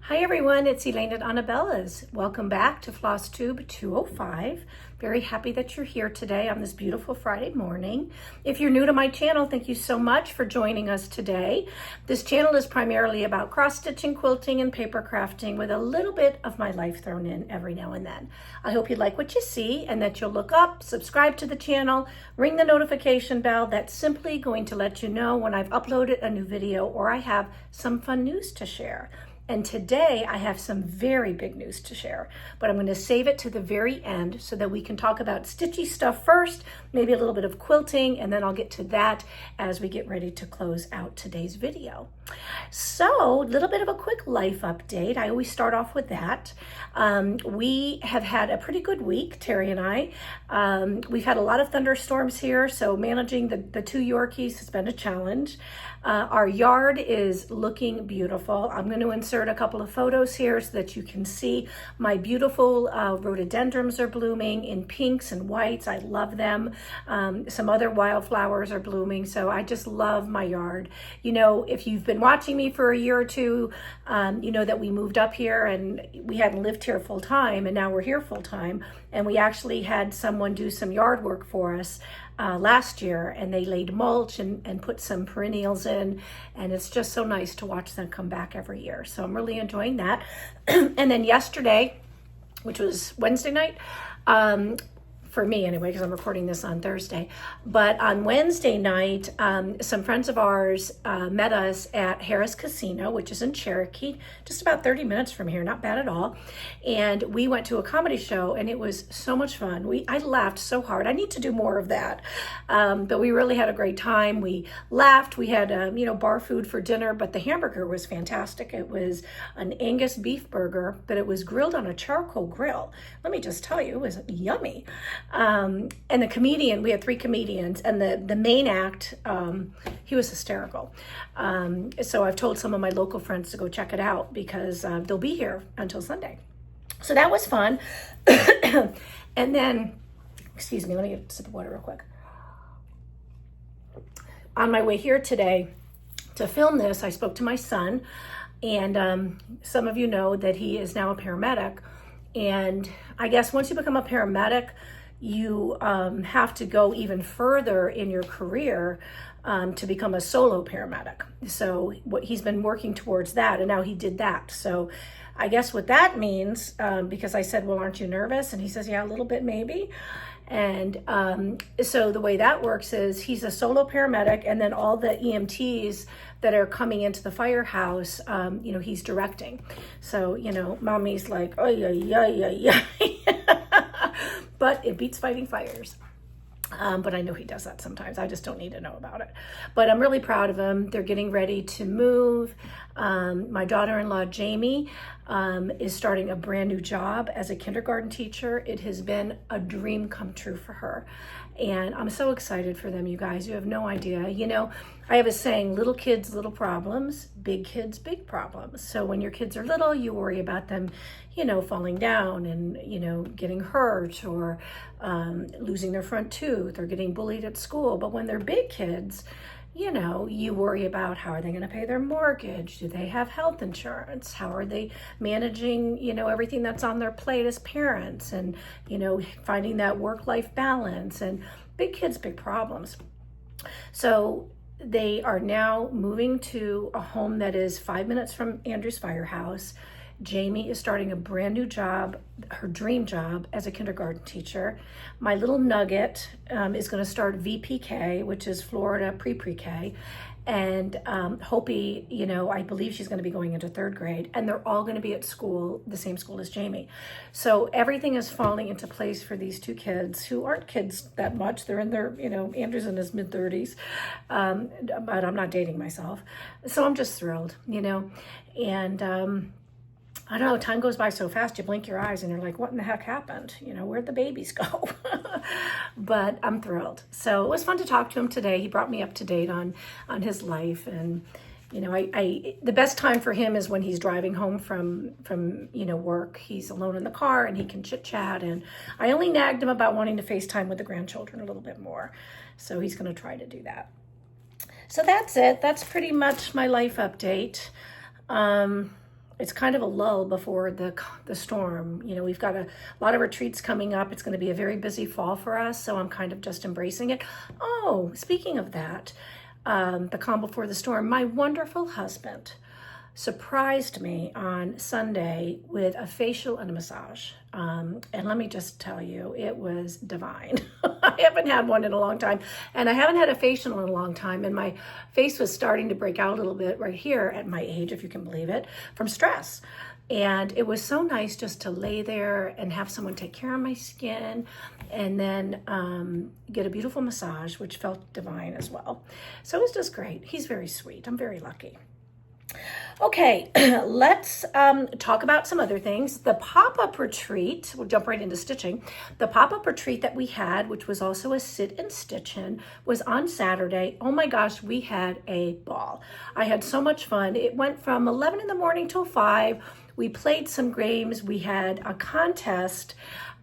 Hi everyone, it's Elaine at Annabella's. Welcome back to FlossTube 205. Very happy that you're here today on this beautiful Friday morning. If you're new to my channel, thank you so much for joining us today. This channel is primarily about cross-stitching, quilting, and paper crafting with a little bit of my life thrown in every now and then. I hope you like what you see and that you'll look up, subscribe to the channel, ring the notification bell. That's simply going to let you know when I've uploaded a new video or I have some fun news to share. And today I have some very big news to share, but I'm going to save it to the very end so that we can talk about stitchy stuff first, maybe a little bit of quilting, and then I'll get to that as we get ready to close out today's video. So a little bit of a quick life update. I always start off with that. We have had a pretty good week, Terry and I. We've had a lot of thunderstorms here, so managing the two Yorkies has been a challenge. Our yard is looking beautiful. I'm going to insert a couple of photos here so that you can see my beautiful rhododendrons are blooming in pinks and whites. I love them. Some other wildflowers are blooming, so I just love my yard. You know, if you've been watching me for a year or two, you know that we moved up here and we hadn't lived here full time, and now we're here full time, and we actually had someone do some yard work for us last year, and they laid mulch and put some perennials in, and it's just so nice to watch them come back every year. So I'm really enjoying that. And then yesterday, which was Wednesday night, for me anyway, because I'm recording this on Thursday. But on Wednesday night, some friends of ours met us at Harris Casino, which is in Cherokee, just about 30 minutes from here, not bad at all. And we went to a comedy show, and it was so much fun. I laughed so hard. I need to do more of that. But we really had a great time. We laughed. We had, bar food for dinner, but the hamburger was fantastic. It was an Angus beef burger, but it was grilled on a charcoal grill. Let me just tell you, it was yummy. And the comedian, we had 3 comedians, and the main act, he was hysterical. So I've told some of my local friends to go check it out because they'll be here until Sunday. So that was fun. And then, excuse me, let me get a sip of water real quick. On my way here today to film this, I spoke to my son, and some of you know that he is now a paramedic. And I guess once you become a paramedic, you have to go even further in your career to become a solo paramedic. So he's been working towards that, and now he did that. So I guess what that means, because I said, well, aren't you nervous? And he says, yeah, a little bit maybe. And so the way that works is he's a solo paramedic, and then all the EMTs that are coming into the firehouse, he's directing. So, mommy's like, oh, yeah. But it beats fighting fires. But I know he does that sometimes. I just don't need to know about it. But I'm really proud of him. They're getting ready to move. My daughter-in-law, Jamie, is starting a brand new job as a kindergarten teacher. It has been a dream come true for her. And I'm so excited for them, you guys. You have no idea. I have a saying, little kids, little problems, big kids, big problems. So when your kids are little, you worry about them, falling down and, getting hurt or losing their front tooth or getting bullied at school. But when they're big kids, you worry about how are they going to pay their mortgage? Do they have health insurance? How are they managing, everything that's on their plate as parents and, finding that work-life balance, and big kids, big problems. So they are now moving to a home that is 5 minutes from Andrew's firehouse. Jamie is starting a brand new job, her dream job as a kindergarten teacher. My little nugget is going to start VPK, which is Florida pre-K. And Hopi, I believe she's going to be going into 3rd grade, and they're all going to be at school, the same school as Jamie. So everything is falling into place for these 2 kids who aren't kids that much. They're in their, Andrew's in his mid-30s, but I'm not dating myself. So I'm just thrilled, and I don't know, time goes by so fast, you blink your eyes and you're like, what in the heck happened? Where'd the babies go? But I'm thrilled. So it was fun to talk to him today. He brought me up to date on his life. And, the best time for him is when he's driving home from work. He's alone in the car and he can chit chat. And I only nagged him about wanting to FaceTime with the grandchildren a little bit more. So he's going to try to do that. So that's it. That's pretty much my life update. it's kind of a lull before the storm. You know, we've got a lot of retreats coming up. It's going to be a very busy fall for us, so I'm kind of just embracing it. Oh, speaking of that, the calm before the storm, my wonderful husband surprised me on Sunday with a facial and a massage. And let me just tell you, it was divine. I haven't had one in a long time, and I haven't had a facial in a long time, and my face was starting to break out a little bit right here at my age, if you can believe it, from stress. And it was so nice just to lay there and have someone take care of my skin, and then get a beautiful massage, which felt divine as well. So it was just great. He's very sweet. I'm very lucky. Okay, let's talk about some other things. The pop-up retreat, we'll jump right into stitching. The pop-up retreat that we had, which was also a sit and stitch in, was on Saturday. Oh my gosh, we had a ball. I had so much fun. It went from 11 in the morning till 5. We played some games. We had a contest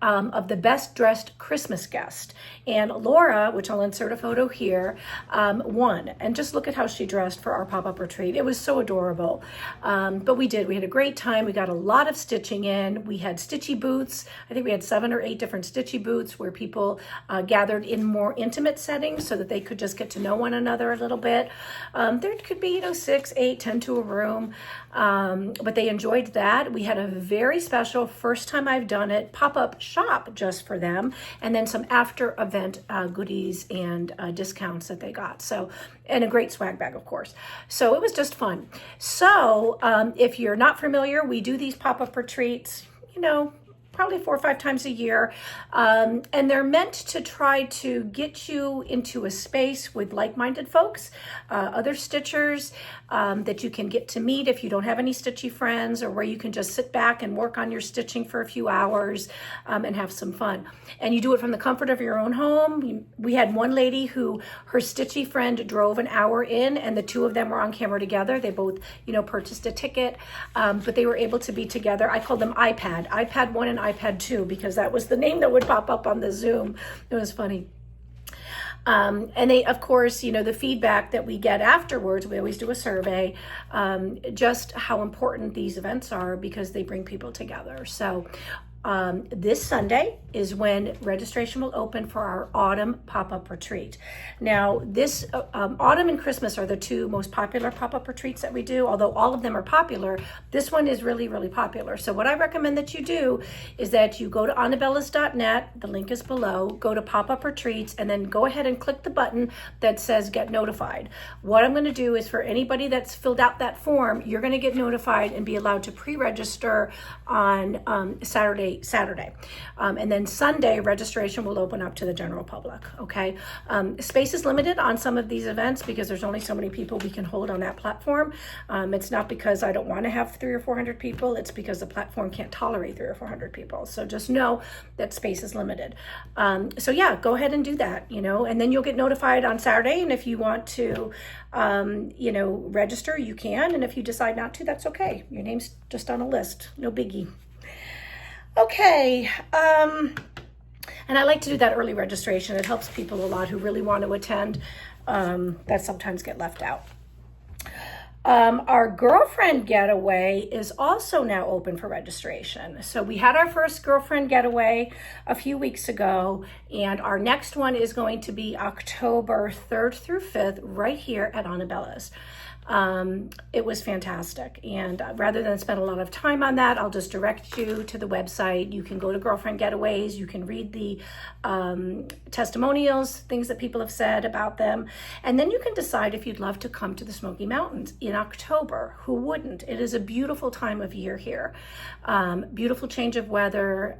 of the best dressed Christmas guest. And Laura, which I'll insert a photo here, won. And just look at how she dressed for our pop-up retreat. It was so adorable. But we had a great time. We got a lot of stitching in. We had Stitchy booths. I think we had 7 or 8 different Stitchy booths where people gathered in more intimate settings so that they could just get to know one another a little bit. There could be, 6, 8, 10 to a room. But they enjoyed that. We had a very special, first time I've done it, pop-up shop just for them, and then some after event goodies and discounts that they got. So, and a great swag bag, of course. So it was just fun. So if you're not familiar, we do these pop-up retreats, probably 4 or 5 times a year. And they're meant to try to get you into a space with like-minded folks, other stitchers that you can get to meet if you don't have any stitchy friends, or where you can just sit back and work on your stitching for a few hours and have some fun. And you do it from the comfort of your own home. We had one lady who her stitchy friend drove an hour in, and the two of them were on camera together. They both, purchased a ticket, but they were able to be together. I called them iPad 1 and iPad 2, because that was the name that would pop up on the Zoom. It was funny. And they, of course, the feedback that we get afterwards, we always do a survey, just how important these events are, because they bring people together. So this Sunday is when registration will open for our autumn pop-up retreat. Now, this autumn and Christmas are the 2 most popular pop-up retreats that we do. Although all of them are popular, this one is really, really popular. So what I recommend that you do is that you go to annabellas.net, the link is below, go to pop-up retreats, and then go ahead and click the button that says get notified. What I'm going to do is, for anybody that's filled out that form, you're going to get notified and be allowed to pre-register on Saturday. And then Sunday, registration will open up to the general public, okay? Space is limited on some of these events because there's only so many people we can hold on that platform. It's not because I don't want to have 300 or 400 people, it's because the platform can't tolerate 300 or 400 people. So just know that space is limited. So yeah, go ahead and do that, and then you'll get notified on Saturday. And if you want to, register, you can. And if you decide not to, that's okay. Your name's just on a list, no biggie. Okay, and I like to do that early registration. It helps people a lot who really want to attend, that sometimes get left out. Our girlfriend getaway is also now open for registration. So we had our first girlfriend getaway a few weeks ago, and our next one is going to be October 3rd through 5th right here at Annabella's. It was fantastic. And rather than spend a lot of time on that, I'll just direct you to the website. You can go to Girlfriend Getaways. You can read the testimonials, things that people have said about them. And then you can decide if you'd love to come to the Smoky Mountains in October. Who wouldn't? It is a beautiful time of year here. Beautiful change of weather,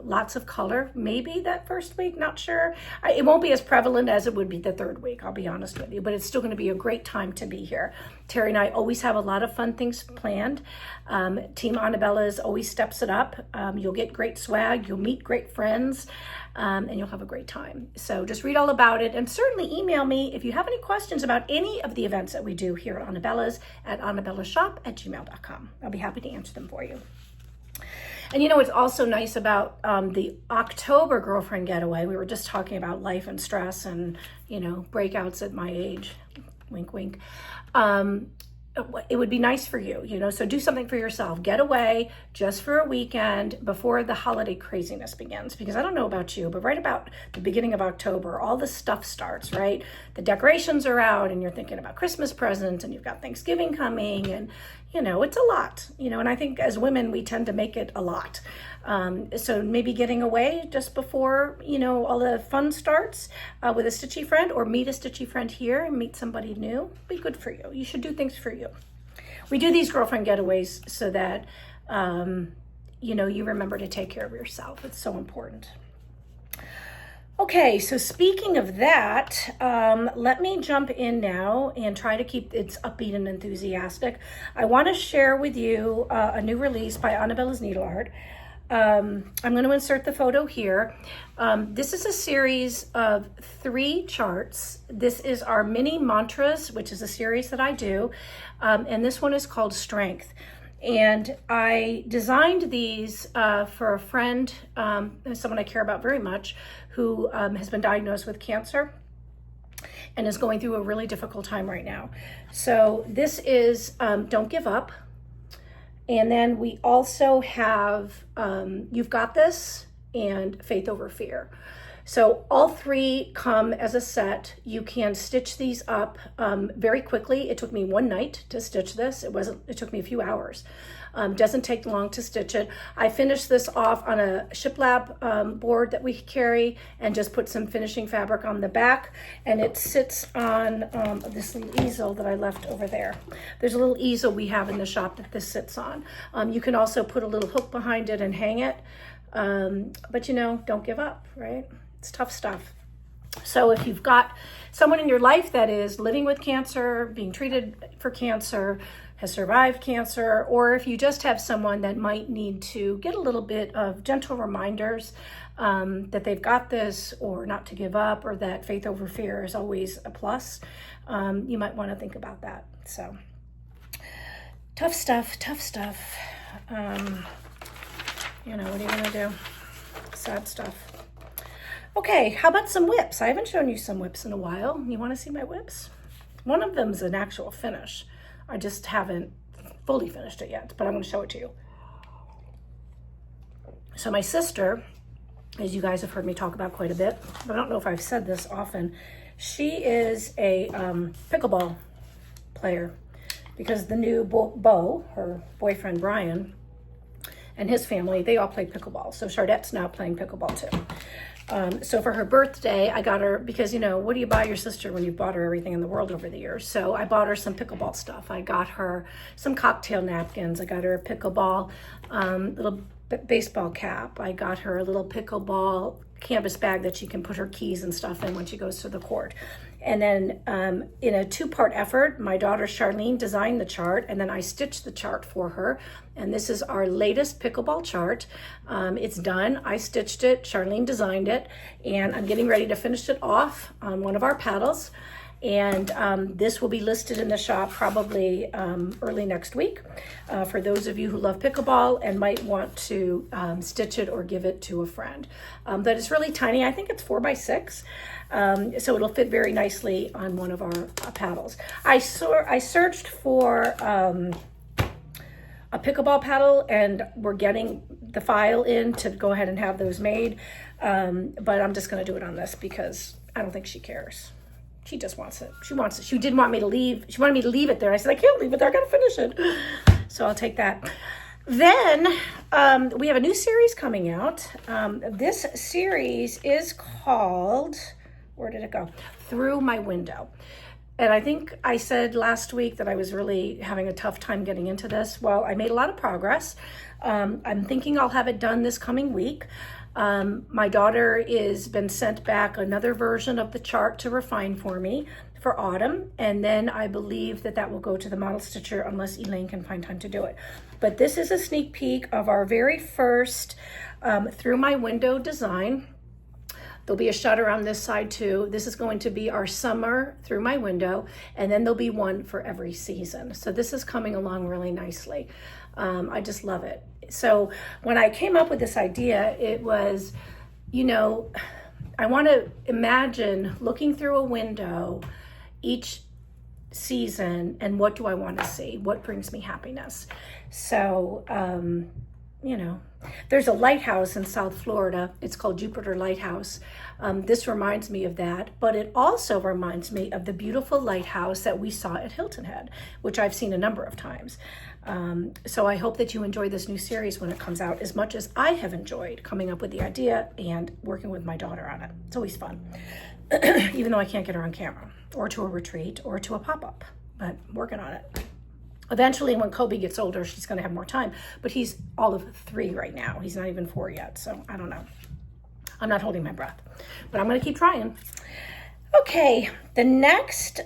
lots of color. Maybe that first week, not sure. It won't be as prevalent as it would be the 3rd week, I'll be honest with you, but it's still going to be a great time to be here. Terry and I always have a lot of fun things planned. Team Annabella's always steps it up. You'll get great swag, you'll meet great friends, and you'll have a great time. So just read all about it, and certainly email me if you have any questions about any of the events that we do here at Annabella's at annabellashop@gmail.com. I'll be happy to answer them for you. And what's also nice about the October girlfriend getaway, we were just talking about life and stress and, breakouts at my age. Wink, wink. it would be nice for you, so do something for yourself. Get away just for a weekend before the holiday craziness begins. Because I don't know about you, but right about the beginning of October, all the stuff starts, right? The decorations are out and you're thinking about Christmas presents and you've got Thanksgiving coming and, it's a lot, and I think as women, we tend to make it a lot. So maybe getting away just before, all the fun starts with a Stitchy friend, or meet a Stitchy friend here and meet somebody new. Be good for you. You should do things for you. We do these girlfriend getaways so that, you remember to take care of yourself. It's so important. Okay, so speaking of that, let me jump in now and try to keep it upbeat and enthusiastic. I want to share with you a new release by Annabella's Needle Art. I'm going to insert the photo here. This is a series of 3 charts. This is our mini mantras, which is a series that I do. And this one is called Strength. And I designed these for a friend, someone I care about very much, who has been diagnosed with cancer and is going through a really difficult time right now. So this is Don't Give Up. And then we also have You've Got This and Faith Over Fear. So all 3 come as a set. You can stitch these up very quickly. It took me 1 night to stitch this. It took me a few hours. Doesn't take long to stitch it. I finished this off on a shiplap board that we carry and just put some finishing fabric on the back, and it sits on this little easel that I left over there. There's a little easel we have in the shop that this sits on. You can also put a little hook behind it and hang it, but don't give up, right? It's tough stuff. So if you've got someone in your life that is living with cancer, being treated for cancer, has survived cancer, or if you just have someone that might need to get a little bit of gentle reminders that they've got this, or not to give up, or that faith over fear is always a plus, you might want to think about that. So tough stuff. What are you going to do? Sad stuff. Okay, how about some whips? I haven't shown you some whips in a while. You want to see my whips? One of them is an actual finish. I just haven't fully finished it yet, but I'm going to show it to you. So my sister, as you guys have heard me talk about quite a bit, but I don't know if I've said this often, she is a pickleball player, because the new Bo, her boyfriend Brian, and his family, they all play pickleball. So Chardette's now playing pickleball too. So for her birthday, I got her, because, what do you buy your sister when you've bought her everything in the world over the years? So I bought her some pickleball stuff. I got her some cocktail napkins. I got her a pickleball little baseball cap. I got her a little pickleball canvas bag that she can put her keys and stuff in when she goes to the court. And then in a 2-part effort, my daughter Charlene designed the chart, and then I stitched the chart for her. And this is our latest pickleball chart. It's done. I stitched it, Charlene designed it, and I'm getting ready to finish it off on one of our paddles. And this will be listed in the shop probably early next week for those of you who love pickleball and might want to stitch it or give it to a friend. But it's really tiny. I think it's 4x6. So it'll fit very nicely on one of our paddles. I searched for a pickleball paddle, and we're getting the file in to go ahead and have those made. But I'm just going to do it on this because I don't think she cares. She just wants it. She wants it. She didn't want me to leave. She wanted me to leave it there. I said, I can't leave it there. I got to finish it. So I'll take that. Then we have a new series coming out. This series is called, where did it go? Through My Window. And I think I said last week that I was really having a tough time getting into this. Well, I made a lot of progress. I'm thinking I'll have it done this coming week. My daughter is been sent back another version of the chart to refine for me for autumn, and then I believe that will go to the model stitcher unless Elaine can find time to do it. But this is a sneak peek of our very first Through My Window design. There'll be a shutter on this side too. This is going to be our summer Through My Window, and then there'll be one for every season. So this is coming along really nicely. I just love it. So when I came up with this idea, it was, I want to imagine looking through a window each season and what do I want to see? What brings me happiness? So, you know, there's a lighthouse in South Florida. It's called Jupiter Lighthouse. This reminds me of that, but it also reminds me of the beautiful lighthouse that we saw at Hilton Head, which I've seen a number of times. So I hope that you enjoy this new series when it comes out as much as I have enjoyed coming up with the idea and working with my daughter on it. It's always fun, even though I can't get her on camera or to a retreat or to a pop-up, but working on it. Eventually, when Kobe gets older, she's going to have more time, but he's all of 3 right now. He's not even 4 yet, so I don't know. I'm not holding my breath, but I'm going to keep trying. Okay, the next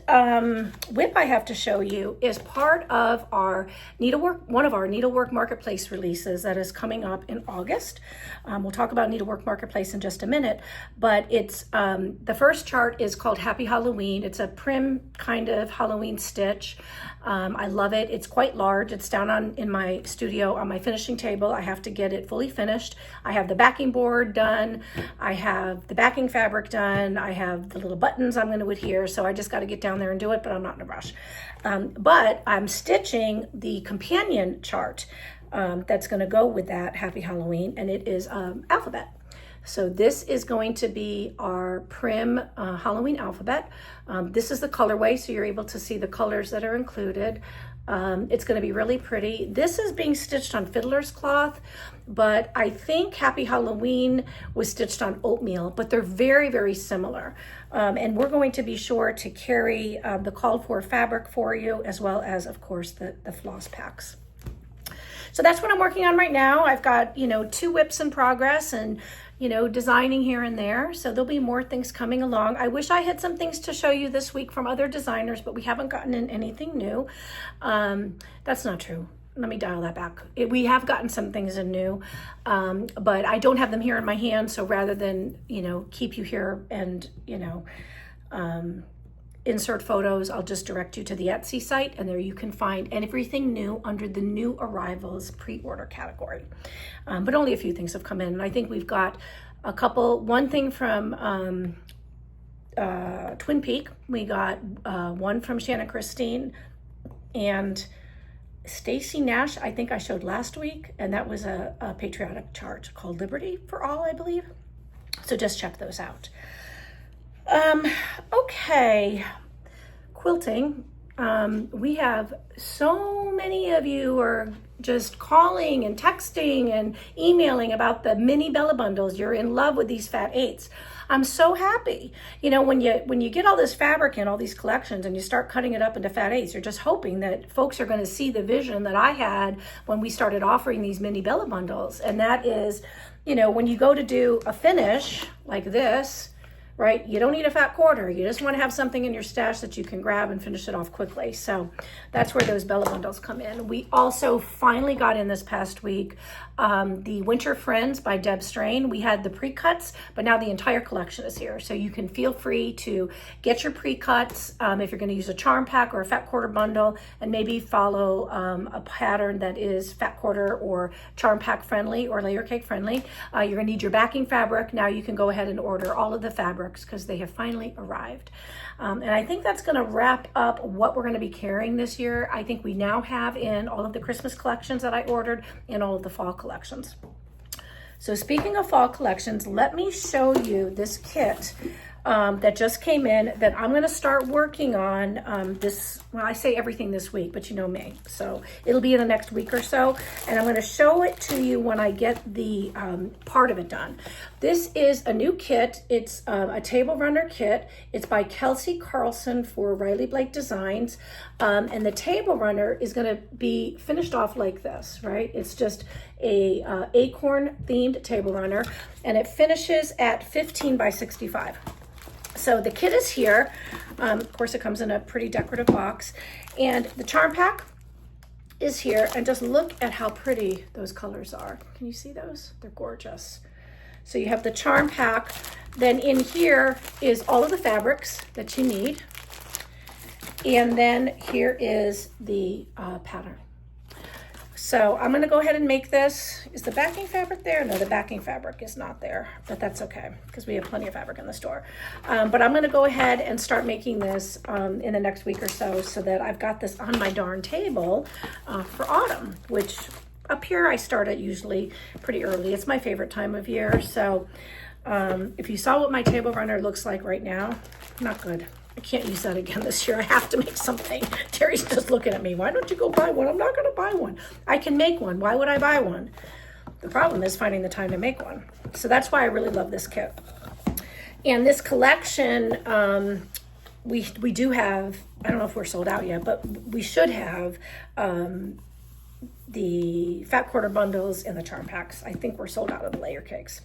whip I have to show you is part of our needlework, one of our Needlework Marketplace releases that is coming up in August. We'll talk about Needlework Marketplace in just a minute, but it's the first chart is called Happy Halloween. It's a prim kind of Halloween stitch. I love it. It's quite large. It's down in my studio on my finishing table. I have to get it fully finished. I have the backing board done. I have the backing fabric done. I have the little buttons I'm going to adhere. So I just got to get down there and do it, but I'm not in a rush. But I'm stitching the companion chart that's going to go with that Happy Halloween, and it is alphabet. So this is going to be our prim Halloween alphabet. This is the colorway, so you're able to see the colors that are included. It's going to be really pretty. This is being stitched on fiddler's cloth, but I think Happy Halloween was stitched on oatmeal, but they're very, very similar. And we're going to be sure to carry the called for fabric for you, as well as, of course, the floss packs. So that's what I'm working on right now. I've got, 2 whips in progress and, designing here and there. So there'll be more things coming along. I wish I had some things to show you this week from other designers, but we haven't gotten in anything new. That's not true. Let me dial that back. We have gotten some things in new, but I don't have them here in my hand. So rather than, keep you here and, insert photos, I'll just direct you to the Etsy site, and there you can find everything new under the new arrivals pre-order category. But only a few things have come in, and I think we've got one thing from Twin Peak. We got one from Shannon Christine and Stacy Nash, I think I showed last week, and that was a patriotic chart called Liberty for All, I believe. So just check those out. Okay, quilting. We have so many of you are just calling and texting and emailing about the mini Bella bundles. You're in love with these fat 8s. I'm so happy. When you get all this fabric in all these collections and you start cutting it up into fat 8s, you're just hoping that folks are going to see the vision that I had when we started offering these mini Bella bundles. And that is, when you go to do a finish like this, right? You don't need a fat quarter. You just want to have something in your stash that you can grab and finish it off quickly. So that's where those Bella bundles come in. We also finally got in this past week the Winter Friends by Deb Strain. We had the pre-cuts, but now the entire collection is here. So you can feel free to get your pre-cuts if you're going to use a charm pack or a fat quarter bundle, and maybe follow a pattern that is fat quarter or charm pack friendly or layer cake friendly. You're going to need your backing fabric. Now you can go ahead and order all of the fabric because they have finally arrived. And I think that's going to wrap up what we're going to be carrying this year. I think we now have in all of the Christmas collections that I ordered and all of the fall collections. So speaking of fall collections, let me show you this kit that just came in that I'm going to start working on I say everything this week, but you know me. So it'll be in the next week or so, and I'm going to show it to you when I get the part of it done. This is a new kit. It's a table runner kit. It's by Kelsey Carlson for Riley Blake Designs. And the table runner is going to be finished off like this, right? It's just a acorn themed table runner, and it finishes at 15 by 65. So the kit is here. Of course, it comes in a pretty decorative box. And the charm pack is here. And just look at how pretty those colors are. Can you see those? They're gorgeous. So you have the charm pack. Then in here is all of the fabrics that you need. And then here is the pattern. So I'm gonna go ahead and make this. Is the backing fabric there? No, the backing fabric is not there, but that's okay because we have plenty of fabric in the store. But I'm gonna go ahead and start making this in the next week or so that I've got this on my darn table for autumn, which up here I start at usually pretty early. It's my favorite time of year. So if you saw what my table runner looks like right now, not good. I can't use that again this year. I have to make something. Terry's just looking at me. Why don't you go buy one? I'm not going to buy one. I can make one. Why would I buy one? The problem is finding the time to make one. So that's why I really love this kit. And this collection, we do have, I don't know if we're sold out yet, but we should have the fat quarter bundles and the charm packs. I think we're sold out of the layer cakes.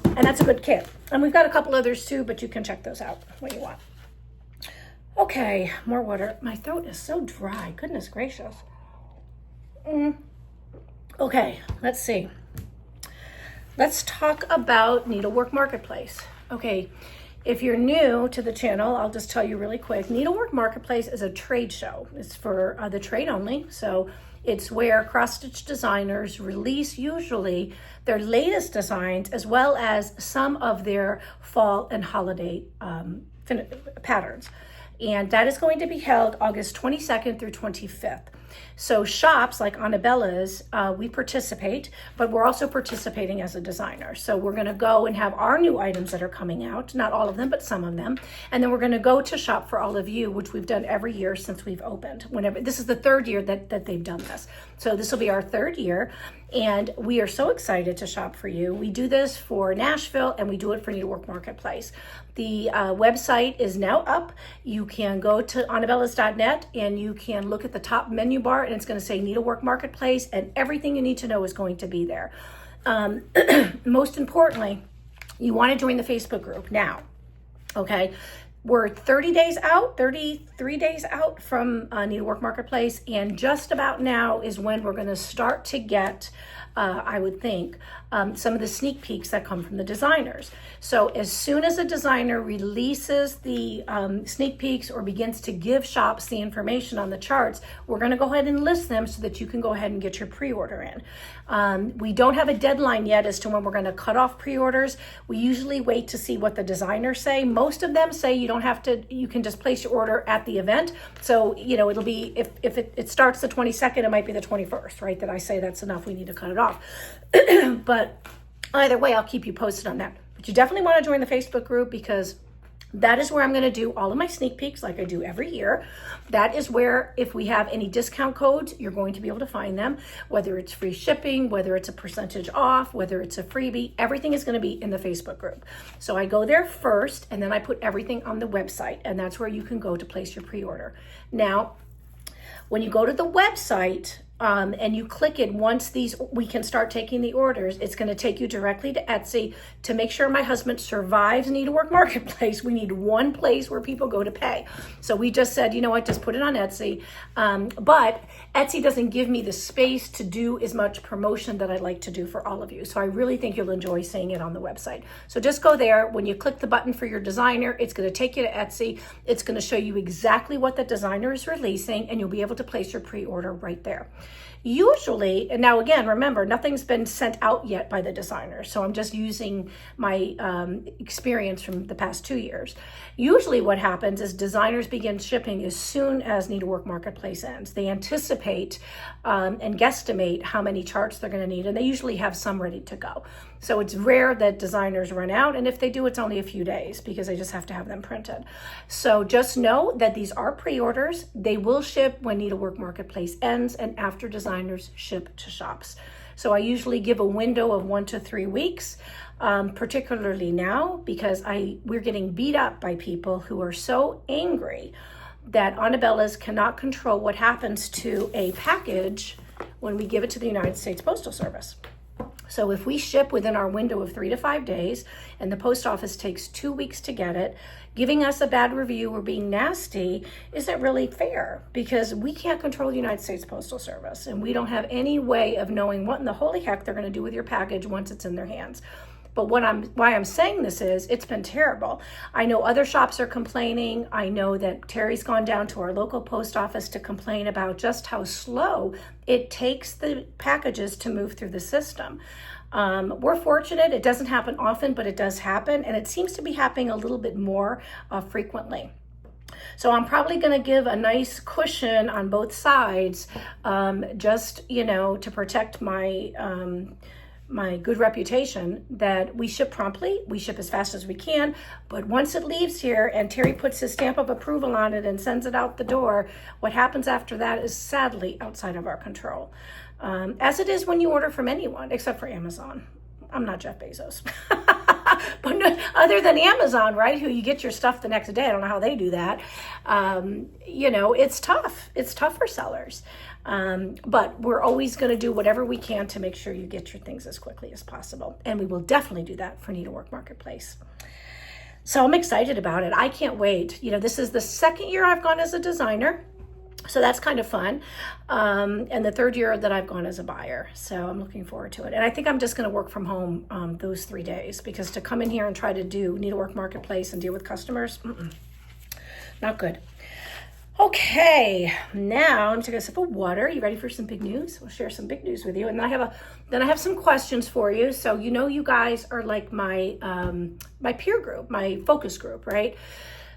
And that's a good kit. And we've got a couple others too, but you can check those out when you want. Okay, more water. My throat is so dry. Goodness gracious. Okay, let's see. Let's talk about Needlework Marketplace. Okay, if you're new to the channel, I'll just tell you really quick. Needlework Marketplace is a trade show. It's for the trade only. So it's where cross-stitch designers release usually their latest designs as well as some of their fall and holiday patterns. And that is going to be held August 22nd through 25th. So shops like Annabella's, we participate, but we're also participating as a designer. So we're gonna go and have our new items that are coming out, not all of them, but some of them. And then we're gonna go to Shop for All of You, which we've done every year since we've opened. This is the third year that they've done this. So this will be our third year. And we are so excited to shop for you. We do this for Nashville and we do it for Needlework Marketplace. The website is now up. You can go to annabellas.net and you can look at the top menu bar and it's going to say Needlework Marketplace and everything you need to know is going to be there. Most importantly, you want to join the Facebook group now. Okay. We're 33 days out from Needlework Marketplace, and just about now is when we're going to start to get, I would think, some of the sneak peeks that come from the designers. So as soon as a designer releases the sneak peeks or begins to give shops the information on the charts, we're going to go ahead and list them so that you can go ahead and get your pre-order in. We don't have a deadline yet as to when we're going to cut off pre-orders. We usually wait to see what the designers say. Most of them say you don't have to, you can just place your order at the event. So, you know, it'll be, if it starts the 22nd, it might be the 21st, right? That I say that's enough, we need to cut it off. But either way, I'll keep you posted on that. But you definitely want to join the Facebook group because that is where I'm going to do all of my sneak peeks like I do every year. That is where if we have any discount codes, you're going to be able to find them, whether it's free shipping, whether it's a percentage off, whether it's a freebie, everything is going to be in the Facebook group. So I go there first and then I put everything on the website and that's where you can go to place your pre-order. Now, when you go to the website, and you click it, once we can start taking the orders, it's going to take you directly to Etsy. To make sure my husband survives Needlework Marketplace, we need one place where people go to pay. So we just said, you know what, just put it on Etsy. But Etsy doesn't give me the space to do as much promotion that I'd like to do for all of you. So I really think you'll enjoy seeing it on the website. So just go there. When you click the button for your designer, it's going to take you to Etsy. It's going to show you exactly what the designer is releasing, and you'll be able to place your pre-order right there. Usually, and now again, remember, nothing's been sent out yet by the designer, so I'm just using my experience from the past 2 years. Usually what happens is designers begin shipping as soon as Needlework Marketplace ends. They anticipate and guesstimate how many charts they're going to need, and they usually have some ready to go. So it's rare that designers run out, and if they do, it's only a few days because they just have to have them printed. So just know that these are pre-orders. They will ship when Needlework Marketplace ends and after designers ship to shops. So I usually give a window of 1 to 3 weeks, particularly now because we're getting beat up by people who are so angry that Annabella's cannot control what happens to a package when we give it to the United States Postal Service. So if we ship within our window of 3 to 5 days and the post office takes 2 weeks to get it, giving us a bad review or being nasty isn't really fair because we can't control the United States Postal Service and we don't have any way of knowing what in the holy heck they're going to do with your package once it's in their hands. But why I'm saying this is it's been terrible. I know other shops are complaining. I know that Terry's gone down to our local post office to complain about just how slow it takes the packages to move through the system. We're fortunate. It doesn't happen often, but it does happen. And it seems to be happening a little bit more frequently. So I'm probably going to give a nice cushion on both sides, just, to protect my good reputation, that we ship promptly, we ship as fast as we can, but once it leaves here and Terry puts his stamp of approval on it and sends it out the door, what happens after that is sadly outside of our control. As it is when you order from anyone, except for Amazon. I'm not Jeff Bezos. But no, other than Amazon, right, who you get your stuff the next day, I don't know how they do that. It's tough. It's tough for sellers. But we're always going to do whatever we can to make sure you get your things as quickly as possible. And we will definitely do that for Needlework Marketplace. So I'm excited about it. I can't wait. This is the second year I've gone as a designer. So that's kind of fun. And the third year that I've gone as a buyer. So I'm looking forward to it. And I think I'm just going to work from home those 3 days, because to come in here and try to do Needlework Marketplace and deal with customers, not good. Okay, now I'm taking a sip of water. You ready for some big news? We'll share some big news with you. And then I have some questions for you. So you guys are like my my peer group, my focus group, right?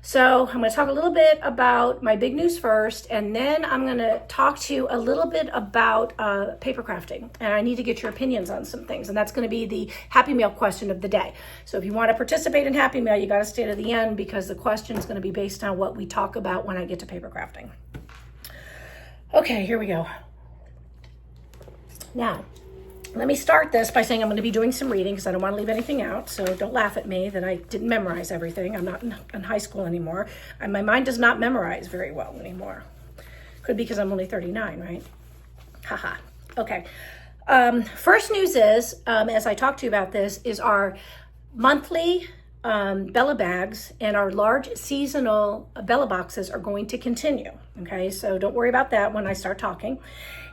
So I'm going to talk a little bit about my big news first, and then I'm going to talk to you a little bit about paper crafting. And I need to get your opinions on some things, and that's going to be the Happy Mail question of the day. So if you want to participate in Happy Mail, you got to stay to the end, because the question is going to be based on what we talk about when I get to paper crafting. Okay, here we go. Now, let me start this by saying I'm going to be doing some reading, because I don't want to leave anything out. So don't laugh at me that I didn't memorize everything. I'm not in high school anymore. And my mind does not memorize very well anymore. Could be because I'm only 39, right? Haha. Okay. First news is, as I talk to you about this, is our monthly Bella bags and our large seasonal Bella boxes are going to continue. Okay, so don't worry about that when I start talking.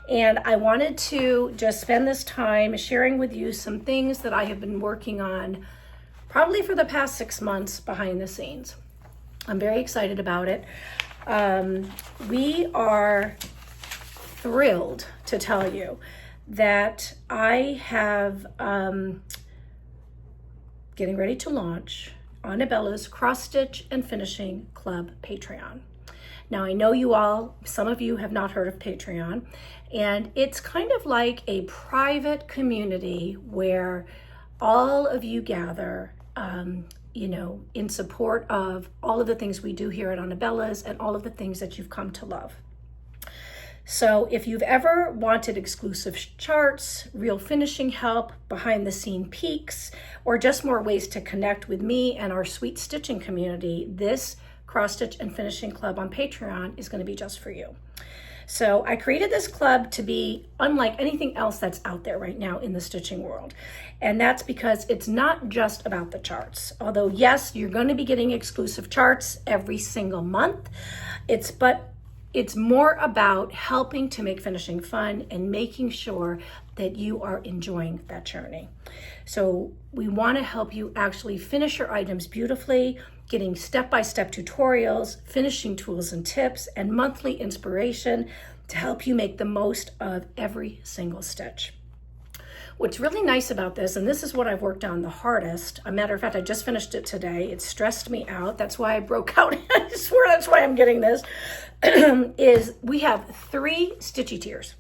And I wanted to just spend this time sharing with you some things that I have been working on probably for the past 6 months behind the scenes. I'm very excited about it. We are thrilled to tell you that I have getting ready to launch Annabella's Cross Stitch and Finishing Club Patreon. Now, I know some of you have not heard of Patreon, and it's kind of like a private community where all of you gather, in support of all of the things we do here at Annabella's and all of the things that you've come to love. So if you've ever wanted exclusive charts, real finishing help, behind the scene peeks, or just more ways to connect with me and our sweet stitching community, this Cross Stitch and Finishing Club on Patreon is going to be just for you. So I created this club to be unlike anything else that's out there right now in the stitching world. And that's because it's not just about the charts. Although yes, you're going to be getting exclusive charts every single month. It's more about helping to make finishing fun and making sure that you are enjoying that journey. So we want to help you actually finish your items beautifully, getting step-by-step tutorials, finishing tools and tips, and monthly inspiration to help you make the most of every single stitch. What's really nice about this, and this is what I've worked on the hardest, a matter of fact, I just finished it today. It stressed me out. That's why I broke out. I swear that's why I'm getting this, is we have 3 Stitchy tiers.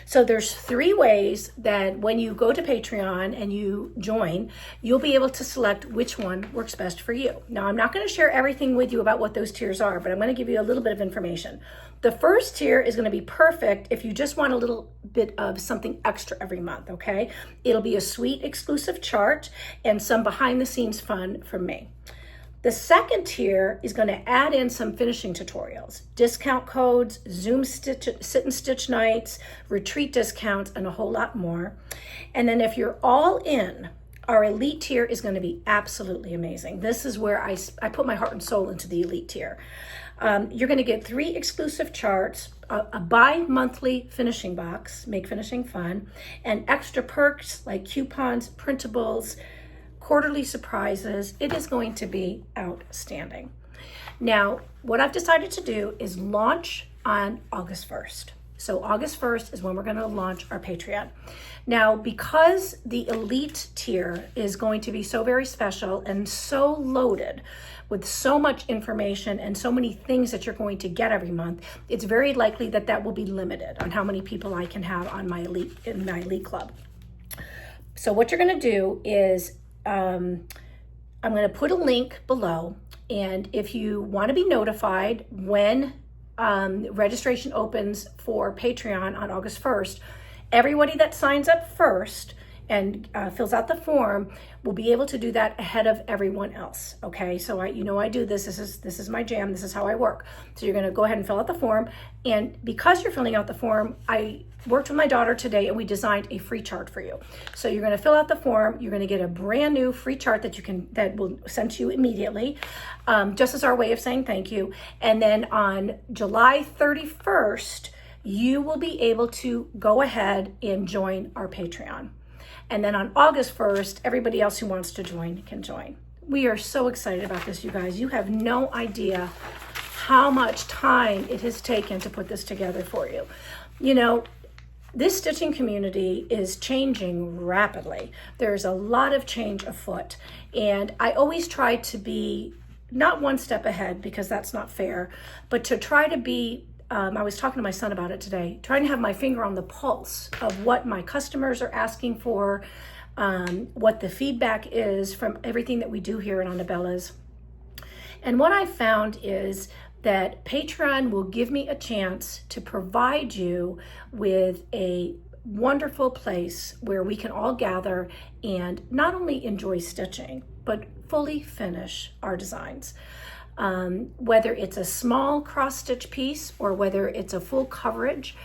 So there's 3 ways that when you go to Patreon and you join, you'll be able to select which one works best for you. Now, I'm not going to share everything with you about what those tiers are, but I'm going to give you a little bit of information. The first tier is going to be perfect if you just want a little bit of something extra every month, okay? It'll be a sweet exclusive chart and some behind the scenes fun from me. The second tier is going to add in some finishing tutorials, discount codes, Zoom sit and stitch nights, retreat discounts, and a whole lot more. And then if you're all in, our elite tier is going to be absolutely amazing. This is where I put my heart and soul into the elite tier. You're going to get 3 exclusive charts, a bi-monthly finishing box, make finishing fun, and extra perks like coupons, printables, quarterly surprises. It is going to be outstanding. Now, what I've decided to do is launch on August 1st. So August 1st is when we're going to launch our Patreon. Now, because the elite tier is going to be so very special and so loaded with so much information and so many things that you're going to get every month, it's very likely that that will be limited on how many people I can have on my elite club. So what you're going to do is I'm going to put a link below, and if you want to be notified when registration opens for Patreon on August 1st, everybody that signs up first and fills out the form will be able to do that ahead of everyone else. Okay, so I do this. This is my jam. This is how I work. So you're going to go ahead and fill out the form, and because you're filling out the form, I worked with my daughter today and we designed a free chart for you. So you're going to fill out the form. You're going to get a brand new free chart that will send to you immediately, just as our way of saying thank you. And then on July 31st, you will be able to go ahead and join our Patreon. And then on August 1st, everybody else who wants to join can join. We are so excited about this, you guys. You have no idea how much time it has taken to put this together for you. You know, this stitching community is changing rapidly. There's a lot of change afoot. And I always try to be not one step ahead, because that's not fair, but to try to be I was talking to my son about it today, trying to have my finger on the pulse of what my customers are asking for, what the feedback is from everything that we do here at Annabella's. And what I found is that Patreon will give me a chance to provide you with a wonderful place where we can all gather and not only enjoy stitching, but fully finish our designs. Whether it's a small cross-stitch piece or whether it's a full coverage,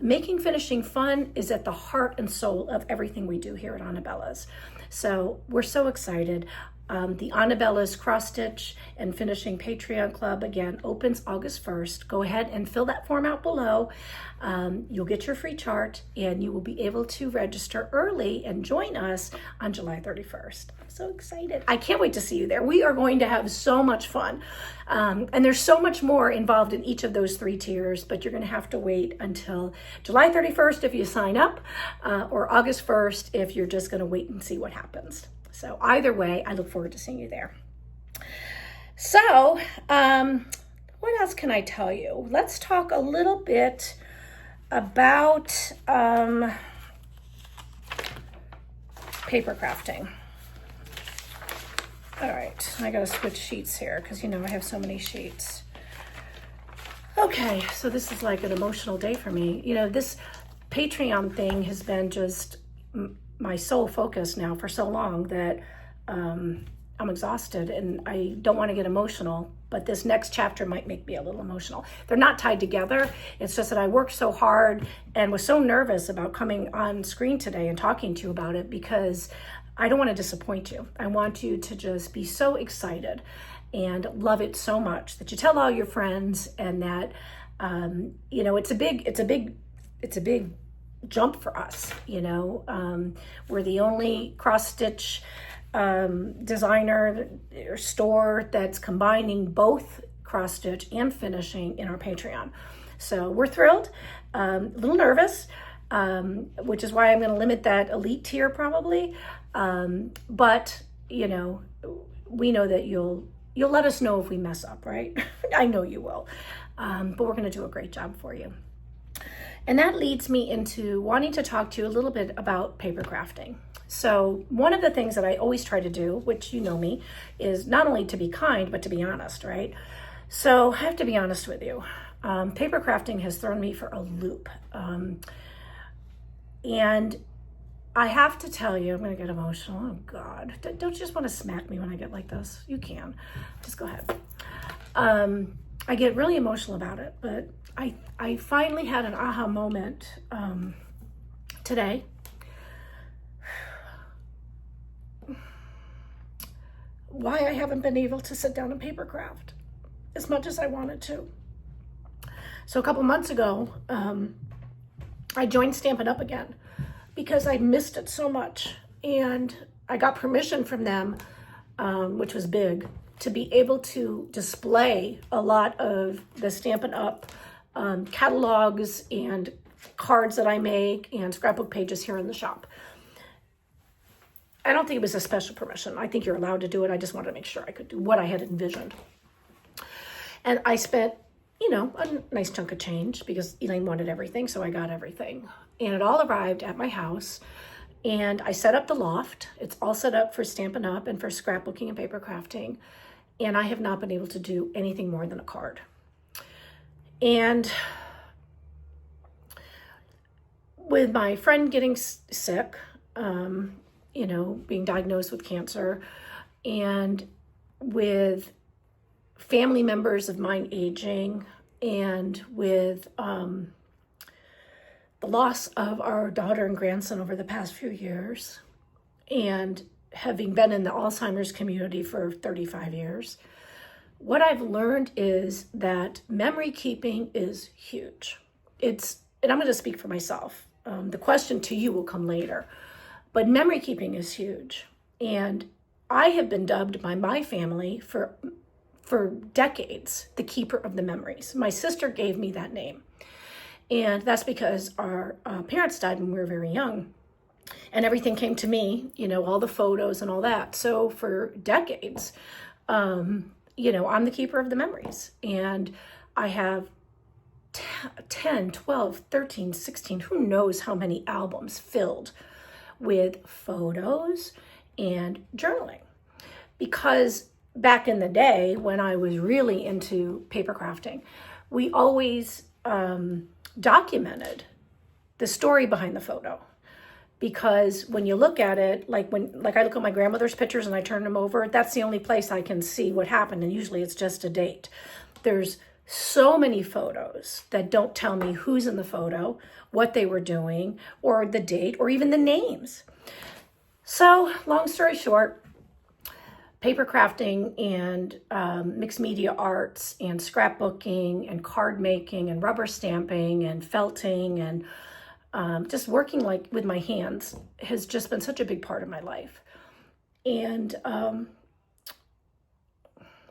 making finishing fun is at the heart and soul of everything we do here at Annabella's. So we're so excited. The Annabella's Cross-Stitch and Finishing Patreon Club, again, opens August 1st. Go ahead and fill that form out below. You'll get your free chart, and you will be able to register early and join us on July 31st. I'm so excited. I can't wait to see you there. We are going to have so much fun. And there's so much more involved in each of those 3 tiers, but you're going to have to wait until July 31st if you sign up, or August 1st if you're just going to wait and see what happens. So either way, I look forward to seeing you there. So what else can I tell you? Let's talk a little bit about paper crafting. All right, I gotta switch sheets here because I have so many sheets. Okay, so this is like an emotional day for me. This Patreon thing has been just my sole focus now for so long that I'm exhausted and I don't want to get emotional, but this next chapter might make me a little emotional. They're not tied together. It's just that I worked so hard and was so nervous about coming on screen today and talking to you about it because I don't want to disappoint you. I want you to just be so excited and love it so much that you tell all your friends, and that it's a big jump for us. We're the only cross-stitch designer or store that's combining both cross-stitch and finishing in our Patreon. So we're thrilled, a little nervous, which is why I'm going to limit that elite tier probably. But we know that you'll let us know if we mess up, right? I know you will. But we're going to do a great job for you. And that leads me into wanting to talk to you a little bit about paper crafting. So one of the things that I always try to do, which you know me, is not only to be kind, but to be honest, right? So I have to be honest with you. Paper crafting has thrown me for a loop. And I have to tell you, I'm going to get emotional. Oh God, don't you just want to smack me when I get like this? You can, just go ahead. I get really emotional about it, but I finally had an aha moment today. Why I haven't been able to sit down and paper craft as much as I wanted to. So a couple months ago, I joined Stampin' Up! Again because I missed it so much. And I got permission from them, which was big, to be able to display a lot of the Stampin' Up! Catalogs and cards that I make and scrapbook pages here in the shop. I don't think it was a special permission. I think you're allowed to do it. I just wanted to make sure I could do what I had envisioned. And I spent, a nice chunk of change because Elaine wanted everything, so I got everything. And it all arrived at my house, and I set up the loft. It's all set up for Stampin' Up! And for scrapbooking and paper crafting, and I have not been able to do anything more than a card. And with my friend getting sick, being diagnosed with cancer, and with family members of mine aging, and with the loss of our daughter and grandson over the past few years, and having been in the Alzheimer's community for 35 years, what I've learned is that memory keeping is huge. And I'm going to speak for myself. The question to you will come later. But memory keeping is huge. And I have been dubbed by my family for decades the keeper of the memories. My sister gave me that name. And that's because our parents died when we were very young. And everything came to me, all the photos and all that. So for decades, I'm the keeper of the memories. And I have 10, 12, 13, 16, who knows how many albums filled with photos and journaling. Because back in the day when I was really into paper crafting, we always documented the story behind the photo. Because when you look at it, like I look at my grandmother's pictures and I turn them over, that's the only place I can see what happened. And usually it's just a date. There's so many photos that don't tell me who's in the photo, what they were doing, or the date, or even the names. So long story short, paper crafting and mixed media arts and scrapbooking and card making and rubber stamping and felting and just working with my hands has just been such a big part of my life. And when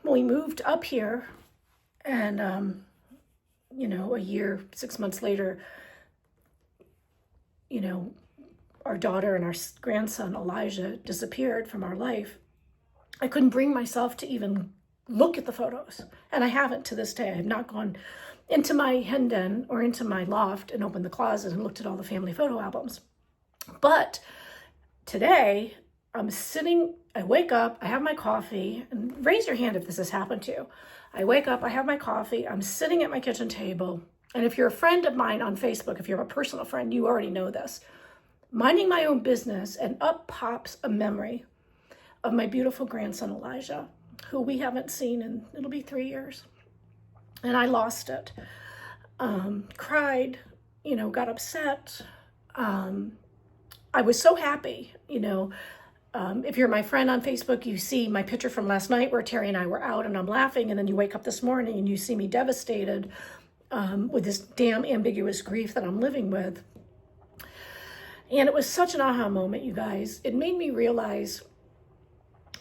we moved up here, and a year, 6 months later, our daughter and our grandson Elijah disappeared from our life, I couldn't bring myself to even look at the photos. And I haven't to this day. I have not gone into my hen den or into my loft and opened the closet and looked at all the family photo albums. But today, I'm sitting, I wake up, I have my coffee, and raise your hand if this has happened to you. I wake up, I have my coffee, I'm sitting at my kitchen table, and if you're a friend of mine on Facebook, if you're a personal friend, you already know this. Minding my own business, and up pops a memory of my beautiful grandson Elijah, who we haven't seen in, it'll be 3 years. And I lost it. Cried, got upset. I was so happy, if you're my friend on Facebook, you see my picture from last night where Terry and I were out and I'm laughing, and then you wake up this morning and you see me devastated with this damn ambiguous grief that I'm living with. And it was such an aha moment, you guys. It made me realize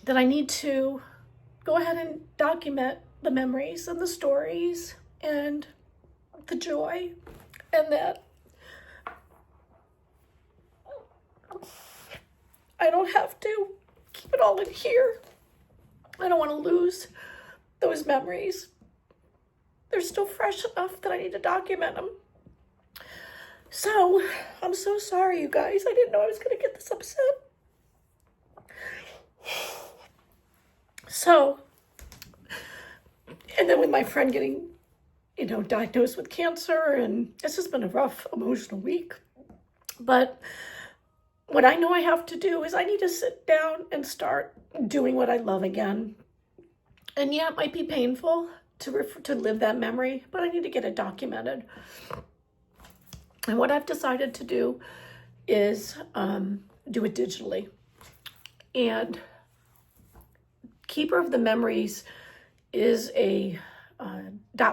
that I need to go ahead and document the memories and the stories and the joy, and that I don't have to keep it all in here. I don't want to lose those memories. They're still fresh enough that I need to document them. So, I'm so sorry, you guys. I didn't know I was going to get this upset. So, and then with my friend getting, diagnosed with cancer, and it's just been a rough emotional week. But what I know I have to do is I need to sit down and start doing what I love again. And yeah, it might be painful to live that memory, but I need to get it documented. And what I've decided to do is do it digitally. And Keeper of the Memories is a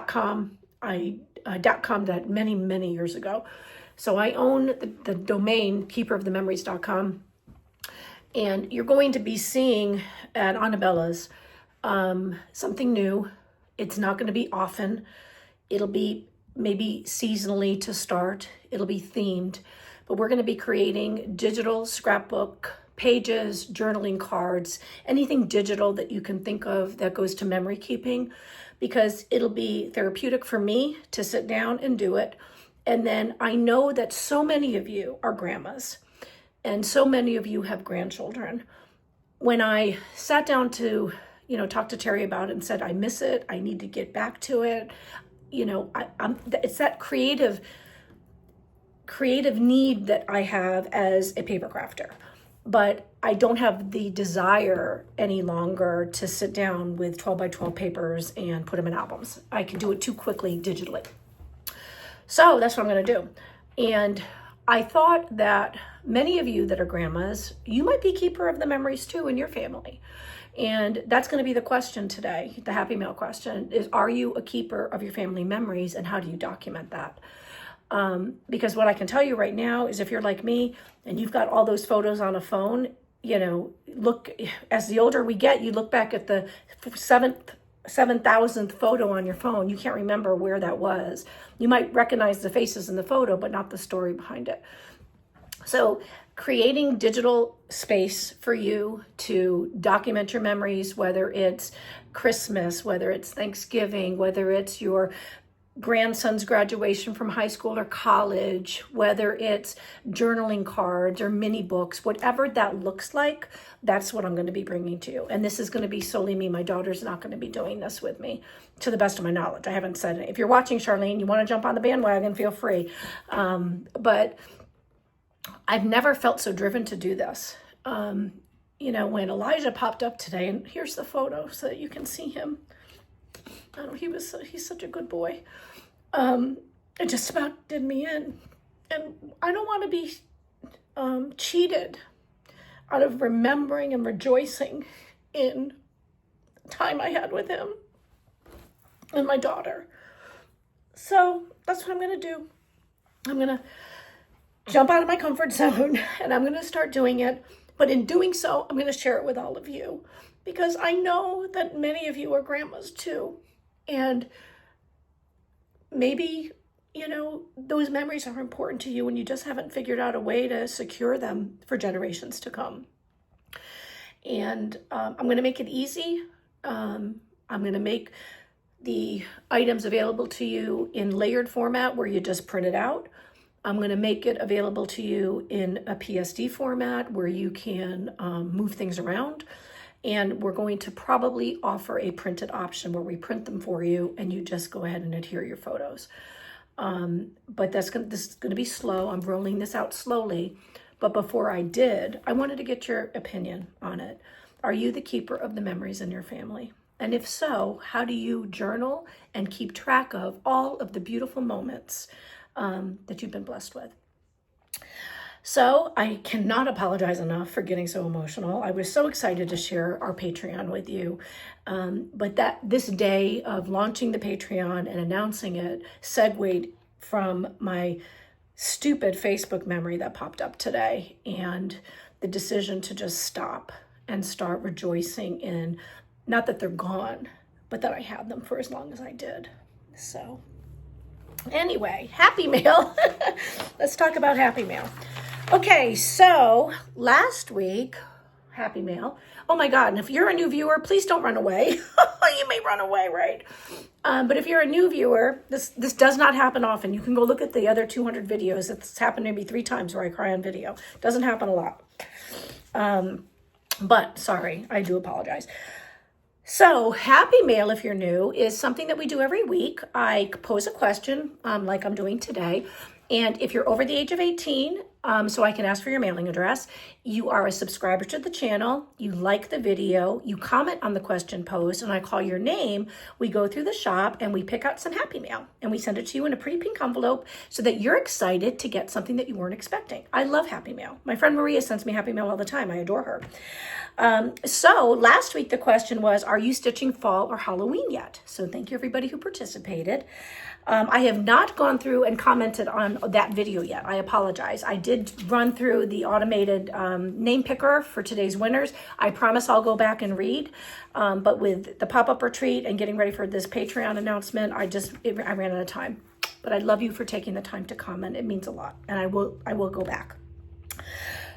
.com. .com that many years ago. So I own the domain keeperofthememories.com, And you're going to be seeing at Annabella's something new. It's not going to be often. It'll be maybe seasonally to start. It'll be themed. But we're going to be creating digital scrapbook pages, journaling cards, anything digital that you can think of that goes to memory keeping, because it'll be therapeutic for me to sit down and do it. And then I know that so many of you are grandmas and so many of you have grandchildren. When I sat down to, talk to Terry about it and said, I miss it, I need to get back to it. It's that creative need that I have as a paper crafter. But I don't have the desire any longer to sit down with 12 by 12 papers and put them in albums. I can do it too quickly digitally. So that's what I'm going to do. And I thought that many of you that are grandmas, you might be keeper of the memories too in your family. And that's going to be the question today. The Happy Mail question is, are you a keeper of your family memories, and how do you document that? Because what I can tell you right now is, if you're like me and you've got all those photos on a phone, look, as the older we get, you look back at the 7,000th photo on your phone. You can't remember where that was. You might recognize the faces in the photo, but not the story behind it. So creating digital space for you to document your memories, whether it's Christmas, whether it's Thanksgiving, whether it's your grandson's graduation from high school or college, whether it's journaling cards or mini books, whatever that looks like, that's what I'm going to be bringing to you. And this is going to be solely me. My daughter's not going to be doing this with me, to the best of my knowledge. I haven't said it. If you're watching, Charlene, you want to jump on the bandwagon, feel free. But I've never felt so driven to do this. When Elijah popped up today, and here's the photo so that you can see him. He's such a good boy. It just about did me in. And I don't want to be cheated out of remembering and rejoicing in the time I had with him and my daughter. So that's what I'm going to do. I'm going to jump out of my comfort zone, and I'm going to start doing it. But in doing so, I'm going to share it with all of you, because I know that many of you are grandmas too. And maybe, those memories are important to you and you just haven't figured out a way to secure them for generations to come. And I'm going to make it easy. I'm going to make the items available to you in layered format where you just print it out. I'm going to make it available to you in a PSD format where you can move things around. And we're going to probably offer a printed option where we print them for you and you just go ahead and adhere your photos. But this is going to be slow. I'm rolling this out slowly. But before I did, I wanted to get your opinion on it. Are you the keeper of the memories in your family? And if so, how do you journal and keep track of all of the beautiful moments that you've been blessed with? So I cannot apologize enough for getting so emotional. I was so excited to share our Patreon with you. But this day of launching the Patreon and announcing it segued from my stupid Facebook memory that popped up today, and the decision to just stop and start rejoicing in, not that they're gone, but that I had them for as long as I did. So anyway, Happy Mail. Let's talk about Happy Mail. Okay, so last week, Happy Mail. Oh my God, and if you're a new viewer, please don't run away. You may run away, right? But if you're a new viewer, this does not happen often. You can go look at the other 200 videos. It's happened maybe 3 times where I cry on video. Doesn't happen a lot. But sorry, I do apologize. So Happy Mail, if you're new, is something that we do every week. I pose a question like I'm doing today. And if you're over the age of 18, so I can ask for your mailing address, you are a subscriber to the channel, you like the video, you comment on the question posed, and I call your name, we go through the shop and we pick out some Happy Mail and we send it to you in a pretty pink envelope so that you're excited to get something that you weren't expecting. I love Happy Mail. My friend Maria sends me Happy Mail all the time. I adore her. So last week the question was, are you stitching fall or Halloween yet? So thank you everybody who participated. I have not gone through and commented on that video yet. I apologize. I did run through the automated name picker for today's winners. I promise I'll go back and read. But with the pop-up retreat and getting ready for this Patreon announcement, I ran out of time. But I love you for taking the time to comment. It means a lot. And I will go back.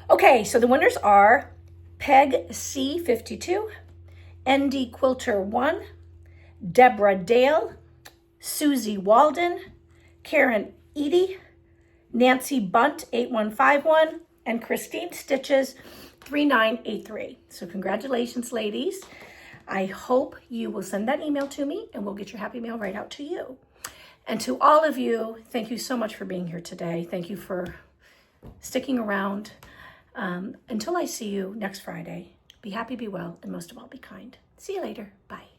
Okay, so the winners are Peg C52, ND Quilter 1, Deborah Dale, Susie Walden, Karen Edie, Nancy Bunt 8151, and Christine Stitches 3983. So congratulations, ladies. I hope you will send that email to me and we'll get your happy mail right out to you. And to all of you, thank you so much for being here today. Thank you for sticking around. Until I see you next Friday, be happy, be well, and most of all, be kind. See you later. Bye.